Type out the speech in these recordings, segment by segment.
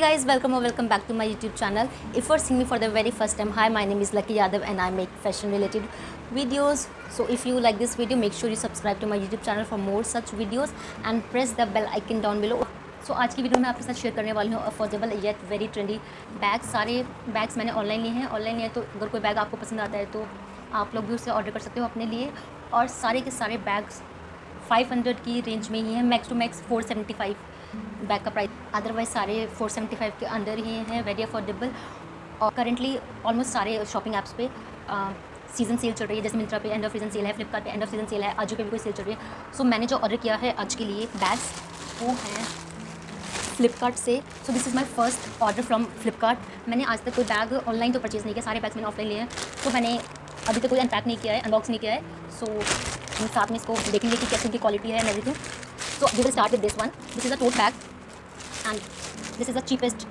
guys, welcome or welcome back to my YouTube channel. If you're seeing me for the very first time, hi, my name is Lucky Yadav and I make fashion related videos. So if you like this video, make sure you subscribe to my YouTube channel for more such videos and press the bell icon down below. So आज की video में आपके साथ share करने वाली हूँ affordable yet very trendy bags. सारे bags मैंने ऑनलाइन लिए हैं। ऑनलाइन लिए तो अगर कोई बैग आपको पसंद आता है तो आप लोग भी उससे ऑर्डर कर सकते हो अपने लिए। और सारे के सारे बैग्स 500 की रेंज में ही हैं, मैक्स टू मैक्स 475 बैग का प्राइस, अदरवाइज सारे 475 के अंदर ही हैं, वेरी अफोर्डेबल। और करेंटली ऑलमोस्ट सारे शॉपिंग ऐप्स पे सीज़न सेल चल रही है, जैसे मिंत्रा पे एंड ऑफ सीज़न सेल है, फ्लिपकार्ट पे एंड ऑफ सीज़न सेल है, आजियो पे भी कोई सेल चल रही है। सो मैंने जो ऑर्डर किया है आज के लिए बैग्स वो हैं फ्लिपकार्ट से। So this is my first order from Flipkart. मैंने आज तक कोई बैग ऑनलाइन तो परचेज़ नहीं किया, सारे बैग्स मैंने ऑफलाइन लिए हैं। तो मैंने अभी तक कोई अनपैक नहीं किया है, अनबॉक्स नहीं किया है। सो हम साथ में इसको देखेंगे कि कैसे की क्वालिटी है and everything. So we will start with this one. This is a tote bag and this is the cheapest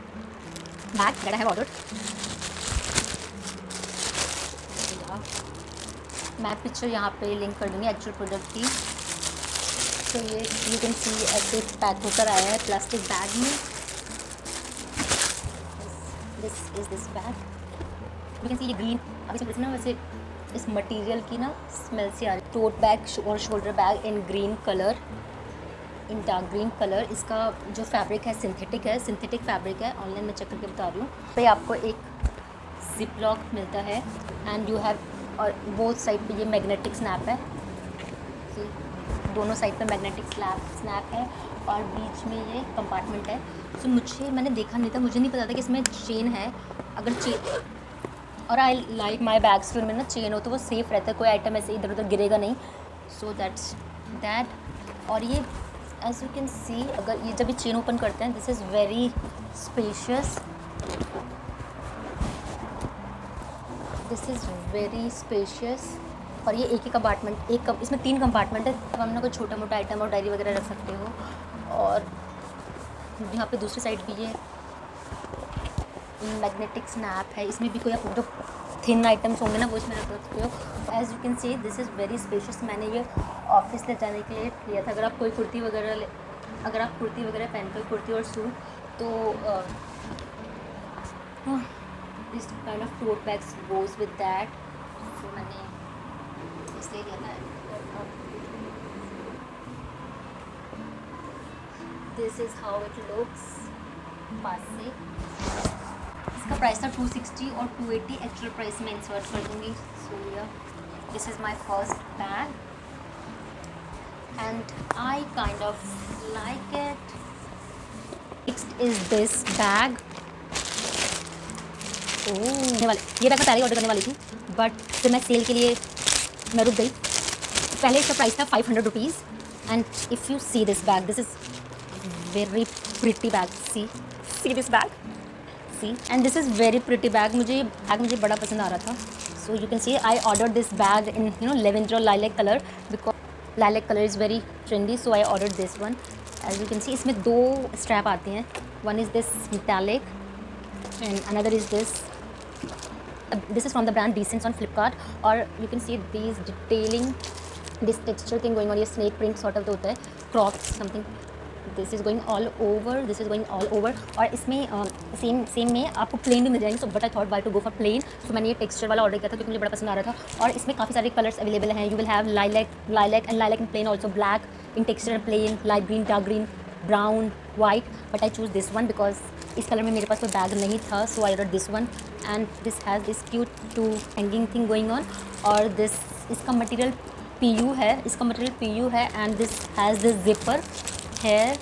bag that I have ordered. मैं पिक्चर यहाँ पे लिंक कर दूँगी एक्चुअल प्रोडक्ट की। तो ये यू कैन सी ऐसे पैक होकर आया है प्लास्टिक बैग में। This is this bag, you can सी ये ग्रीन। अभी से ना वैसे इस मटेरियल की ना स्मेल से आ रही। टोट बैग और शोल्डर बैग इन ग्रीन कलर, इन डार्क ग्रीन कलर। इसका जो फैब्रिक है सिंथेटिक फैब्रिक है। ऑनलाइन में चेक करके बता रही हूँ। पे आपको एक जिप लॉक मिलता है एंड यू हैव, और बोथ साइड पे ये मैग्नेटिक स्नैप है। दोनों साइड पे मैग्नेटिक स्नैप है और बीच में ये कंपार्टमेंट है। सो मैंने देखा नहीं था, मुझे नहीं पता था कि इसमें चेन है। अगर चेन, और आई लाइक माई बैग्स के उनमें ना चेन हो तो वो सेफ़ रहता है, कोई आइटम ऐसे इधर उधर गिरेगा नहीं। So that's that. और ये एज यू कैन सी, अगर ये जब ये चेन ओपन करते हैं, this is very spacious, this is very spacious. और ये एक ही कंपार्टमेंट, इसमें 3 कंपार्टमेंट है। तो हम ना कोई छोटा मोटा आइटम और डायरी वगैरह रख सकते हो। और यहाँ पे दूसरी साइड भी ये मैग्नेटिक स्नैप है, इसमें भी कोई आप जो थिन आइटम्स होंगे ना वो इसमें रख सकते हो। As you can see this is very spacious. मैंने ये ऑफिस ले जाने के लिए लिया था। अगर आप कोई कुर्ती वगैरह पहनते हो, कुर्ती और सूट, तो this kind of tote bags goes with that. तो मैंने इसलिए लिया था। This is how it looks पास से। इसका प्राइस था 260 और 280 एक्चुअल प्राइस में इंसर्ट कर दूँगी। सो या this is my first bag and I kind of like it. Next is this bag. ये बैग मैं पहले ही ऑर्डर करने वाली थी, बट फिर मैं सेल के लिए मैं रुक गई। पहले इसका प्राइस था 500 rupees and if you see this bag, this is very pretty bag. See this bag, see, and this is very pretty bag. मुझे बड़ा पसंद आ रहा था। So you can see I order this bag in lavender और lilac colour, because lilac colour is very trendy. So I order this one. As you can see इसमें 2 strap आते हैं। One is this metallic and another is this is from the brand Decents on Flipkart. और you can see this detailing, this texture thing going on, ये snake print sort of होता है, crop something. This is going all over. और इसमें same में आपको plain भी मिल जाएंगे। So but I thought by to go for plain. तो मैंने ये टेक्सचर वाला ऑर्डर किया था क्योंकि मुझे बड़ा पसंद आ रहा था। और इसमें काफ़ी सारे कलर्स अवेलेबल हैं। You will have lilac in plain, also black in texture plain, light green, dark green, brown, white. But I choose this one because इस कलर में मेरे पास कोई बैग नहीं था। So I order this one and this has this cute two hanging thing going on. और इसका material PU है and this has this zipper है।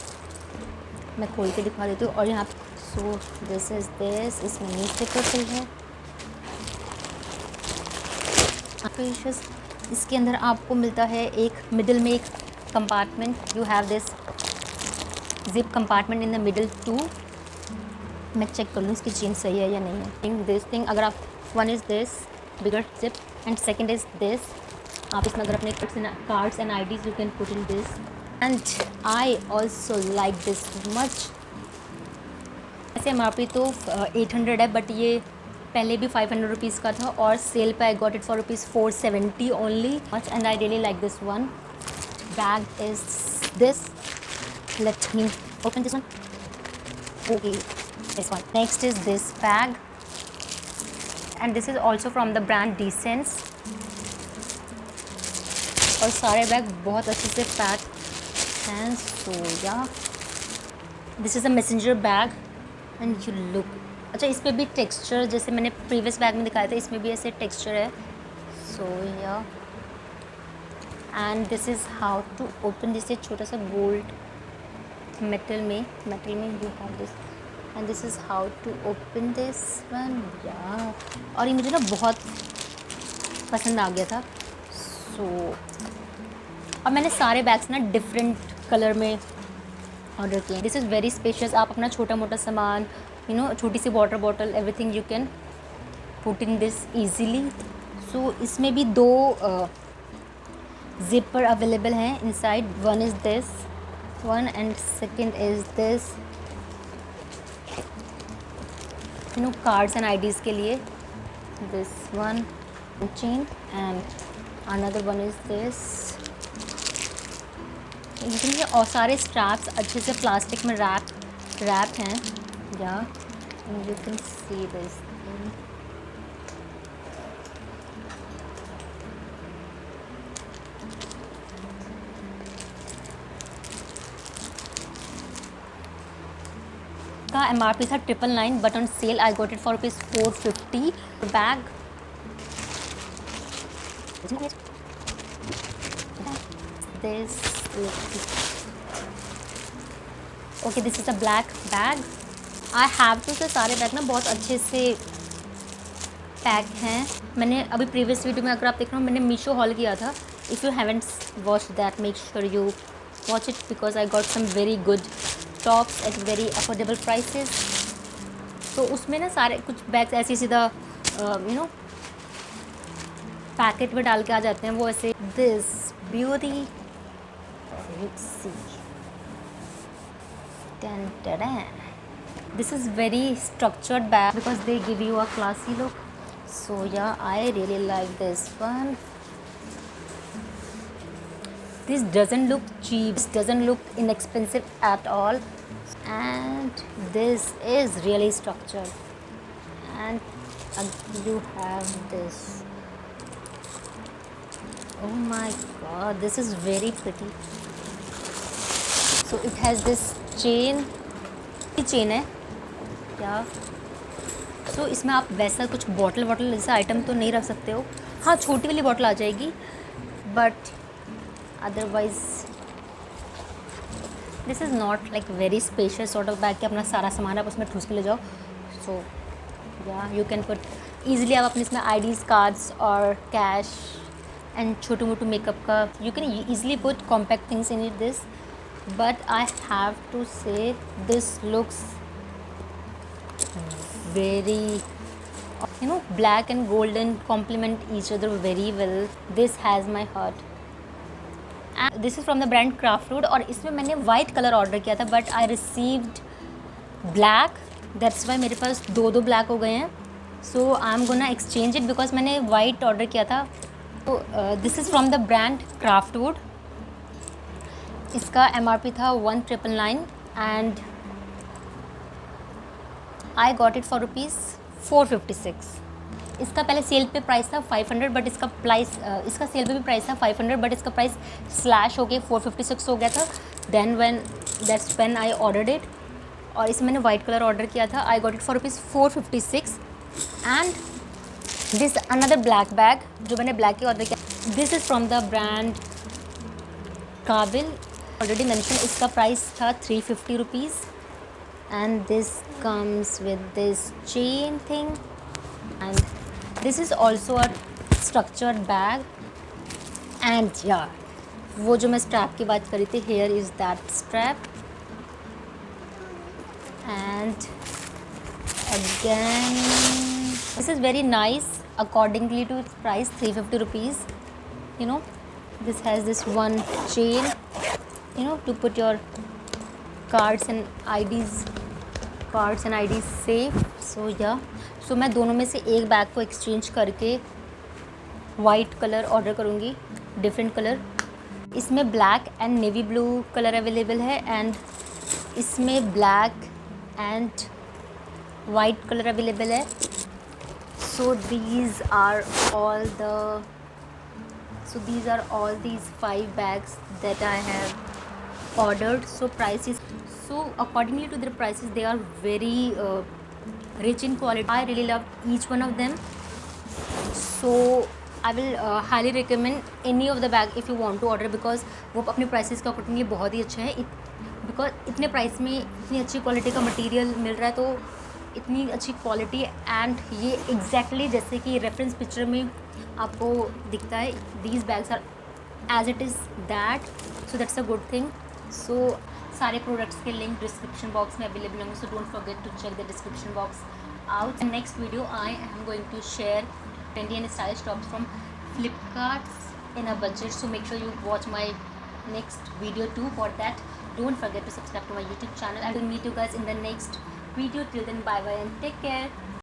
मैं खोल के दिखा देती हूँ। और यहाँ सो दिस इज़ दिस, इसमें नीचे पर्पल है। इसके अंदर आपको मिलता है एक मिडिल में एक compartment. You have this zip compartment in the middle too. मैं चेक कर लूँ इसकी चेन सही है या नहीं है। दिस थिंग, अगर आप, one is this bigger zip and second is this. आप इसमें अगर अपने cards and IDs you can put in this. And I also like this much. ऐसे MRP तो 800 है, बट ये पहले भी 500 रुपीज़ का था और सेल पे आई got it for rupees 470 only much and I really like this one. Bag is this, let me open this one. Okay, this one. Next is this bag, and this is also from the brand Decence. और सारे bag बहुत अच्छे से pack हैं. सो या this is a messenger bag and you look. अच्छा, इस पर भी टेक्सचर जैसे मैंने प्रीवियस बैग में दिखाया था, इसमें भी ऐसे टेक्सचर है. So yeah and this is how to open this. छोटा सा गोल्ड मेटल में you have this and this is how to open this one. Yeah और ये मुझे ना बहुत पसंद आ गया था. सो और मैंने सारे बैग्स ना डिफरेंट कलर में ऑर्डर किए. This is very spacious. आप अपना छोटा मोटा सामान, यू नो, छोटी सी water bottle, everything you can put in this easily. So इसमें भी 2 जिपर अवेलेबल हैं inside. One is this one and second is this, you know, cards and IDs के लिए. This one chain and another one is this. ये और सारे straps अच्छे से प्लास्टिक में रैप हैं. Yeah you can see this. का MRP था 999, but on sale I got it for ₹450. Bag this. Okay, this is a black bag. I have to say सारे बैग ना बहुत अच्छे से पैक हैं. मैंने अभी प्रीवियस वीडियो में, अगर आप देख रहे हो, मैंने मीशो हॉल किया था. If you haven't watch that, make sure you watch it because I got some very good tops at very affordable prices. तो उसमें ना सारे कुछ बैग्स ऐसे सीधा यू नो पैकेट में डाल के आ जाते हैं वो ऐसे. This beauty see. This is very structured bag because they give you a classy look. So yeah, I really like this one. This doesn't look cheap, this doesn't look inexpensive at all, and this is really structured. And you have this. Oh my god, this is very pretty. So it has this chain है क्या. सो इसमें आप वैसा कुछ bottle जैसा item तो नहीं रख सकते हो. हाँ, छोटी वाली बॉटल आ जाएगी, but otherwise this is not like very spacious sort of bag कि अपना सारा सामान आप उसमें ठूस के ले जाओ. सो या यू कैन पुट ईजिली. आप अपने इसमें आईडीज़, कार्ड्स और कैश एंड छोटू मोटू मेकअप का you can easily put compact things in it this. But I have to say this looks very, you know, black and golden complement each other very well. This has my heart. And this is from the brand Craftwood. और इसमें मैंने white color order किया था, but I received black. That's why मेरे पास 2 black हो गए हैं. So I'm gonna exchange it because मैंने white ऑर्डर किया था. तो this is from the brand Craftwood. इसका MRP था 1999 and I got it for ₹456. इसका पहले सेल पे प्राइस था 500, बट इसका सेल पे भी प्राइस था 500, बट इसका प्राइस स्लैश हो के 456 हो गया था. Then that's when I ordered it. और इसमें मैंने वाइट कलर ऑर्डर किया था. I got it for ₹456. And this another black bag जो मैंने ब्लैक ही ऑर्डर किया. This is from the brand Kabil. Already mention, इसका प्राइस था ₹350. And this comes with this chain thing and this is also a structured bag. And yeah वो जो मैं strap की बात करी थी, hair is that strap. And again this is very nice accordingly to its price ₹350. You know, this has this one chain, you know, to put your cards and IDs safe. So yeah, so मैं दोनों में से एक bag को exchange करके white colour order करूँगी, different colour. इसमें black and navy blue colour available है, एंड इसमें black and white colour available है. So these are all the these are all these 5 bags that I have ordered. So prices, so accordingly to their prices, they are very rich in quality. I really love each one of them. So I will highly recommend any of the bag if you want to order, because वो अपने prices के accordingly बहुत ही अच्छे हैं. Because इतने price में इतनी अच्छी क्वालिटी का मटेरियल मिल रहा है, तो इतनी अच्छी क्वालिटी. एंड ये एग्जैक्टली जैसे कि रेफरेंस पिक्चर में आपको दिखता है, these bags are as it is that. So that's a good thing. So सारे प्रोडक्ट्स के लिंक डिस्क्रिप्शन बॉक्स में अवेलेबल होंगे. So don't forget to check the description box out. In next video I am going to share trendy and stylish tops from Flipkart in a budget. So make sure you watch my next video too. For that, don't forget to subscribe to my YouTube channel. I will meet you guys in the next video. Till then, bye bye and take care.